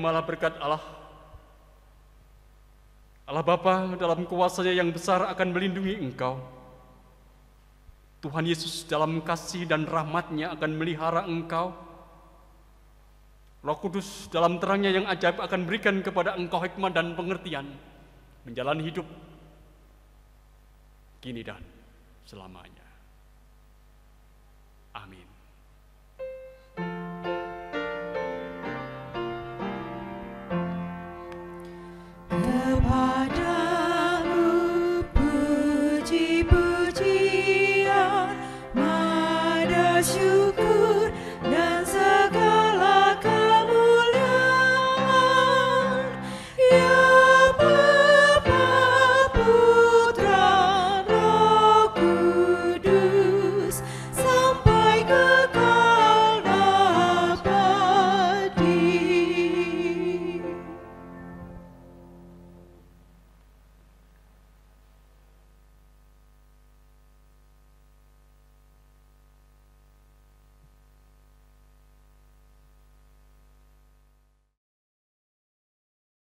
terimalah berkat Allah Bapa dalam kuasa-Nya yang besar akan melindungi engkau. Tuhan Yesus dalam kasih dan rahmat-Nya akan melihara engkau. Roh Kudus dalam terang-Nya yang ajaib akan berikan kepada engkau hikmat dan pengertian menjalani hidup kini dan selamanya. Amin. Kepadamu puji-pujian, nada syukur.